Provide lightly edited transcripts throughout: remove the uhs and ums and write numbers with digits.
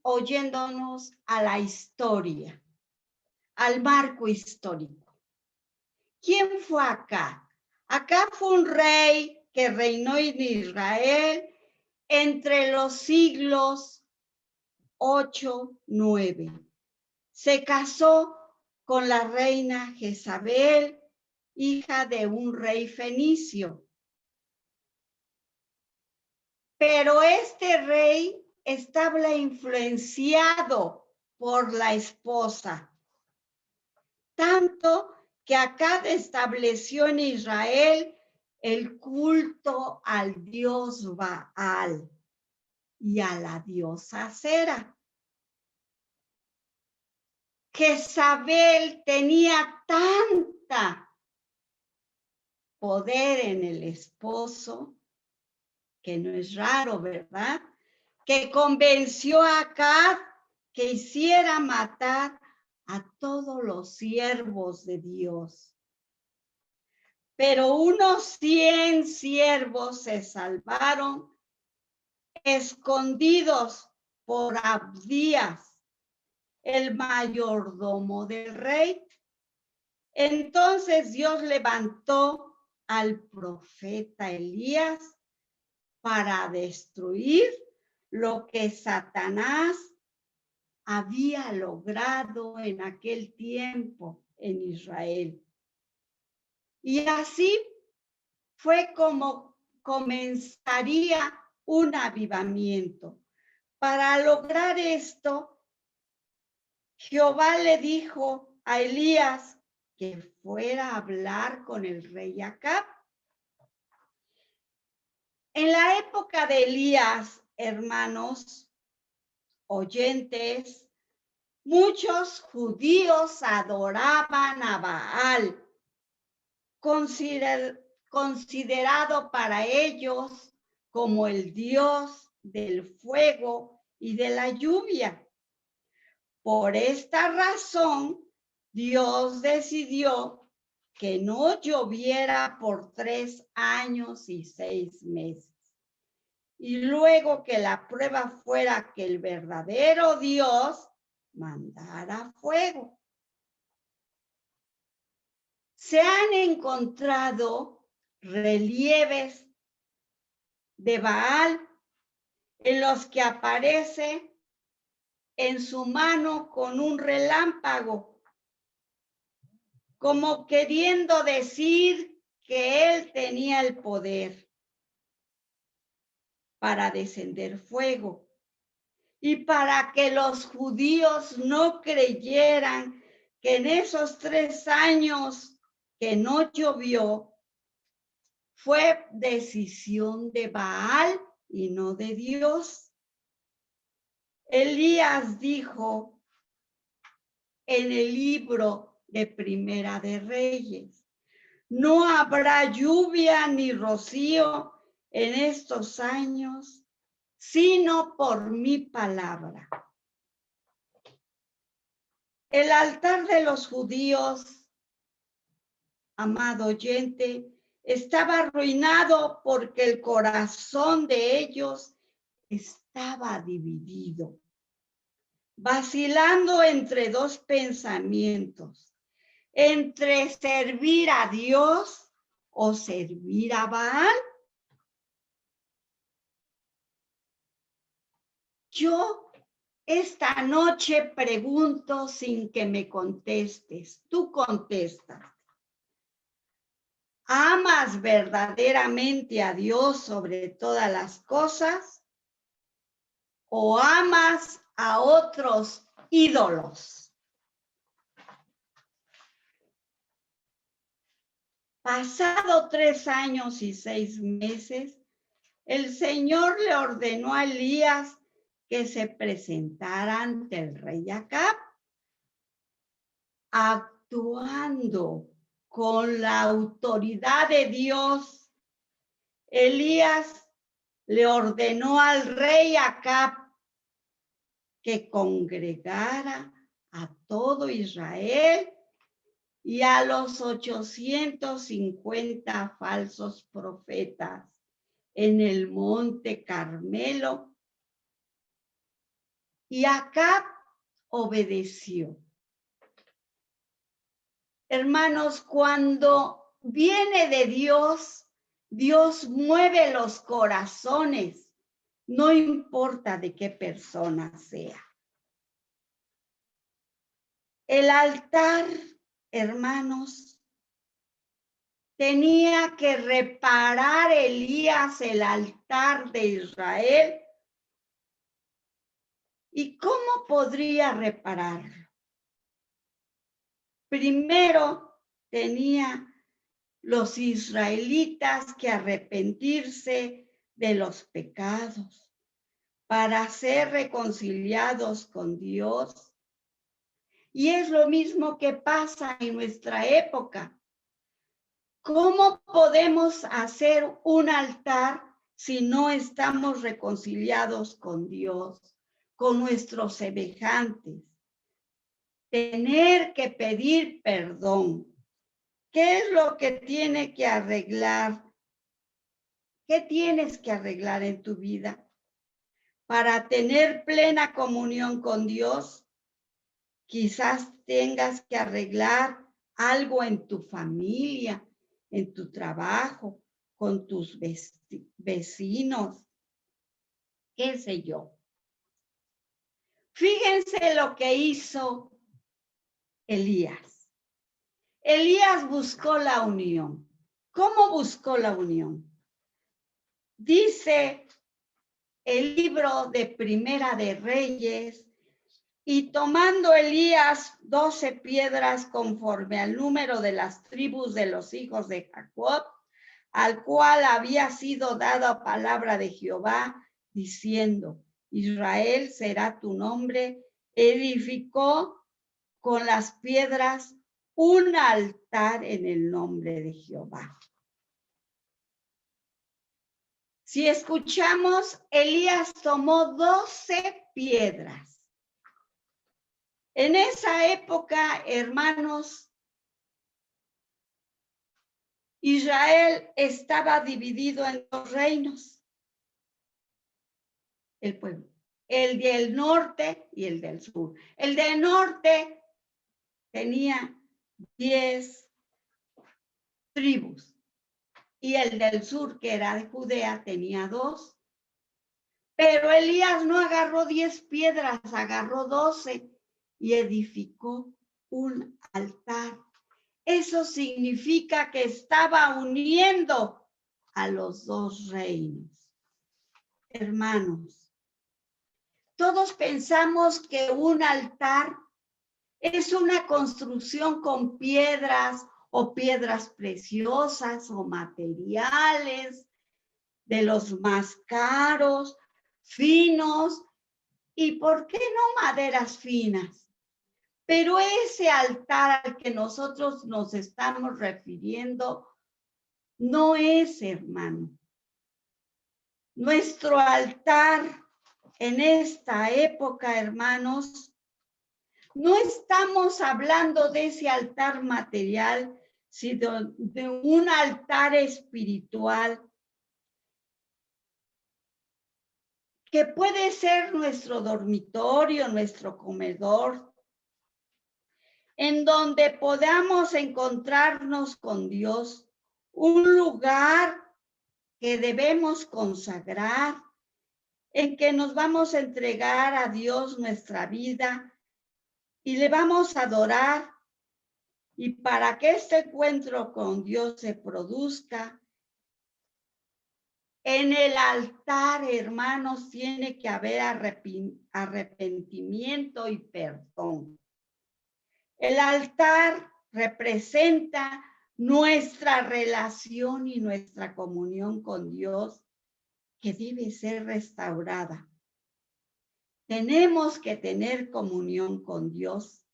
oyéndonos a la historia, al marco histórico. ¿Quién fue Acab? Acab fue un rey que reinó en Israel entre los siglos 8, 9. Se casó con la reina Jezabel, hija de un rey fenicio. Pero este rey estaba influenciado por la esposa, tanto que Acab estableció en Israel el culto al dios Baal y a la diosa Acera. Jezabel tenía tanta poder en el esposo, que no es raro, ¿verdad?, que convenció a Acab que hiciera matar a todos los siervos de Dios. Pero unos 100 siervos se salvaron escondidos por Abdías, el mayordomo del rey. Entonces Dios levantó al profeta Elías para destruir lo que Satanás había logrado en aquel tiempo en Israel. Y así fue como comenzaría un avivamiento. Para lograr esto, Jehová le dijo a Elías que fuera a hablar con el rey Acab. En la época de Elías, hermanos oyentes, muchos judíos adoraban a Baal, considerado para ellos como el dios del fuego y de la lluvia. Por esta razón, Dios decidió que no lloviera por 3 años y 6 meses. Y luego que la prueba fuera que el verdadero Dios mandara fuego. Se han encontrado relieves de Baal en los que aparece en su mano con un relámpago, como queriendo decir que él tenía el poder para descender fuego. Y para que los judíos no creyeran que en esos 3 años que no llovió, fue decisión de Baal y no de Dios. Elías dijo en el libro de Primera de Reyes: no habrá lluvia ni rocío en estos años, sino por mi palabra. El altar de los judíos, amado oyente, estaba arruinado porque el corazón de ellos estaba dividido, vacilando entre 2 pensamientos, entre servir a Dios o servir a Baal. Yo esta noche pregunto sin que me contestes, tú contestas. ¿Amas verdaderamente a Dios sobre todas las cosas? ¿O amas a otros ídolos? Pasado 3 años y 6 meses, el Señor le ordenó a Elías que se presentara ante el rey Acab, actuando con la autoridad de Dios. Elías le ordenó al rey Acab que congregara a todo Israel y a los 850 falsos profetas en el monte Carmelo y Acab obedeció. Hermanos, cuando viene de Dios, Dios mueve los corazones, no importa de qué persona sea. El altar, hermanos, tenía que reparar Elías el altar de Israel. ¿Y cómo podría repararlo? Primero tenía los israelitas que arrepentirse de los pecados para ser reconciliados con Dios. Y es lo mismo que pasa en nuestra época. ¿Cómo podemos hacer un altar si no estamos reconciliados con Dios, con nuestros semejantes? Tener que pedir perdón. ¿Qué es lo que tiene que arreglar? ¿Qué tienes que arreglar en tu vida para tener plena comunión con Dios? Quizás tengas que arreglar algo en tu familia, en tu trabajo, con tus vecinos, qué sé yo. Fíjense lo que hizo Elías. Elías buscó la unión. ¿Cómo buscó la unión? Dice el libro de Primera de Reyes, y tomando Elías 12 piedras conforme al número de las tribus de los hijos de Jacob, al cual había sido dada palabra de Jehová, diciendo, Israel será tu nombre, edificó con las piedras un altar en el nombre de Jehová. Si escuchamos, Elías tomó 12 piedras. En esa época, hermanos, Israel estaba dividido en 2 reinos. El pueblo, el del norte y el del sur. El del norte tenía 10 tribus y el del sur, que era de Judea, tenía 2. Pero Elías no agarró 10 piedras, agarró 12 y edificó un altar. Eso significa que estaba uniendo a los 2 reinos. Hermanos, todos pensamos que un altar es una construcción con piedras o piedras preciosas o materiales de los más caros, finos, y ¿por qué no maderas finas? Pero ese altar al que nosotros nos estamos refiriendo no es, hermano. Nuestro altar en esta época, hermanos, no estamos hablando de ese altar material, sino de un altar espiritual que puede ser nuestro dormitorio, nuestro comedor, en donde podamos encontrarnos con Dios, un lugar que debemos consagrar, en que nos vamos a entregar a Dios nuestra vida y le vamos a adorar. Y para que este encuentro con Dios se produzca, en el altar, hermanos, tiene que haber arrepentimiento y perdón. El altar representa nuestra relación y nuestra comunión con Dios, que debe ser restaurada. Tenemos que tener comunión con Dios.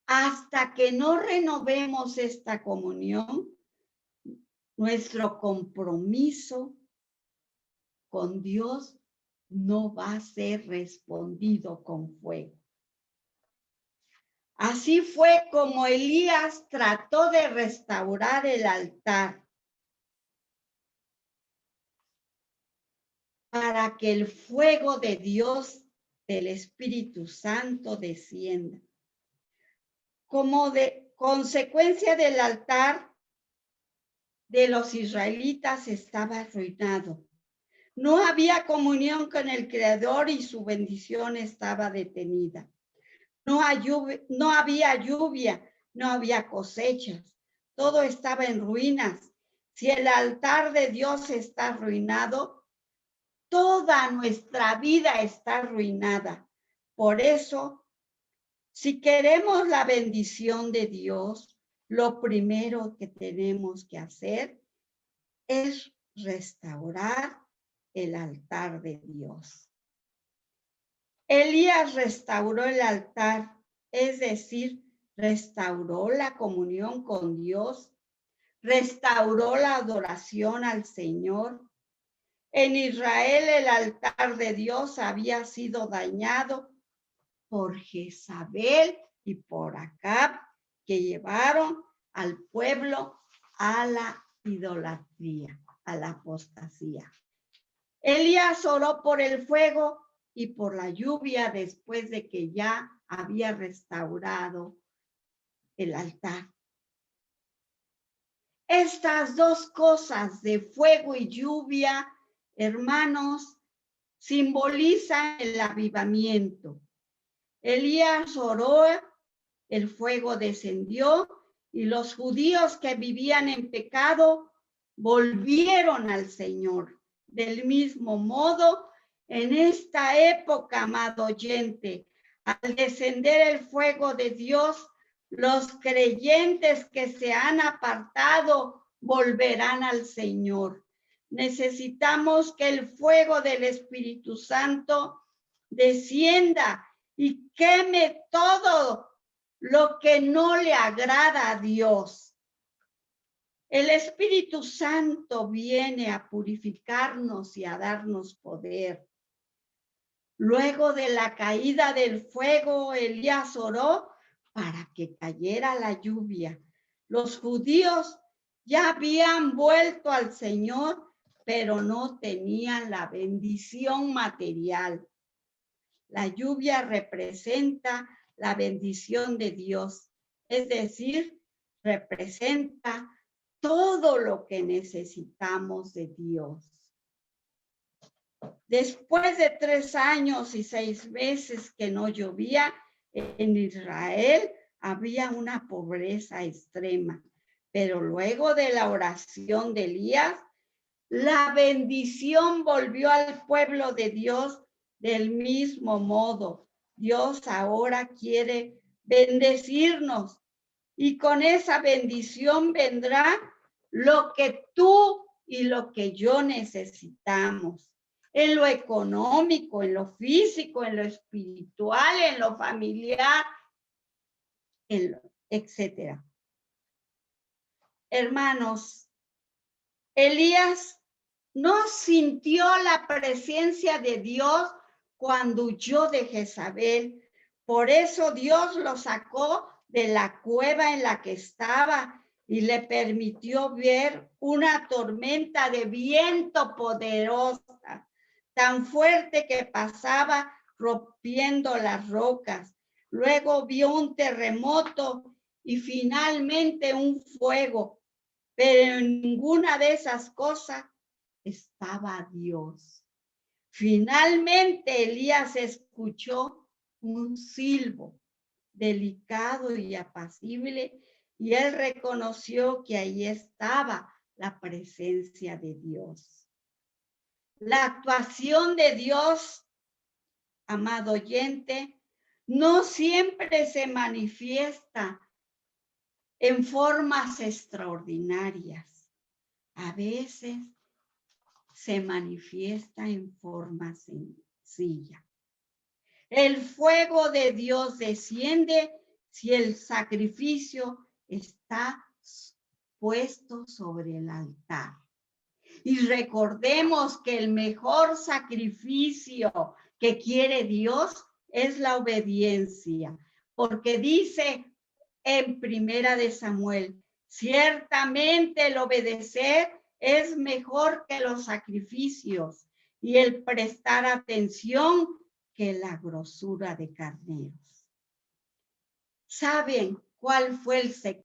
Hasta que no renovemos esta comunión, nuestro compromiso con Dios no va a ser respondido con fuego. Así fue como Elías trató de restaurar el altar para que el fuego de Dios del Espíritu Santo descienda. Como de consecuencia del altar de los israelitas estaba arruinado. No había comunión con el Creador y su bendición estaba detenida. No había lluvia, no había cosechas. Todo estaba en ruinas. Si el altar de Dios está arruinado, toda nuestra vida está arruinada. Por eso, si queremos la bendición de Dios, lo primero que tenemos que hacer es restaurar el altar de Dios. Elías restauró el altar, es decir, restauró la comunión con Dios, restauró la adoración al Señor. En Israel el altar de Dios había sido dañado por Jezabel y por Acab, que llevaron al pueblo a la idolatría, a la apostasía. Elías oró por el fuego y por la lluvia después de que ya había restaurado el altar. Estas dos cosas de fuego y lluvia, hermanos, simbolizan el avivamiento. Elías oró, el fuego descendió y los judíos que vivían en pecado volvieron al Señor. Del mismo modo, en esta época, amado oyente, al descender el fuego de Dios, los creyentes que se han apartado volverán al Señor. Necesitamos que el fuego del Espíritu Santo descienda y queme todo lo que no le agrada a Dios. El Espíritu Santo viene a purificarnos y a darnos poder. Luego de la caída del fuego, Elías oró para que cayera la lluvia. Los judíos ya habían vuelto al Señor, pero no tenían la bendición material. La lluvia representa la bendición de Dios, es decir, representa todo lo que necesitamos de Dios. Después de 3 años y 6 meses que no llovía, en Israel había una pobreza extrema. Pero luego de la oración de Elías, la bendición volvió al pueblo de Dios del mismo modo. Dios ahora quiere bendecirnos y con esa bendición vendrá lo que tú y lo que yo necesitamos. En lo económico, en lo físico, en lo espiritual, en lo familiar, etcétera. Hermanos, Elías no sintió la presencia de Dios cuando huyó de Jezabel. Por eso Dios lo sacó de la cueva en la que estaba y le permitió ver una tormenta de viento poderosa, tan fuerte que pasaba rompiendo las rocas. Luego vio un terremoto y finalmente un fuego. Pero en ninguna de esas cosas estaba Dios. Finalmente Elías escuchó un silbo delicado y apacible y él reconoció que ahí estaba la presencia de Dios. La actuación de Dios, amado oyente, no siempre se manifiesta en formas extraordinarias. A veces se manifiesta en forma sencilla. El fuego de Dios desciende si el sacrificio está puesto sobre el altar. Y recordemos que el mejor sacrificio que quiere Dios es la obediencia, porque dice en Primera de Samuel, ciertamente el obedecer es mejor que los sacrificios y el prestar atención que la grosura de carneros. ¿Saben cuál fue el secreto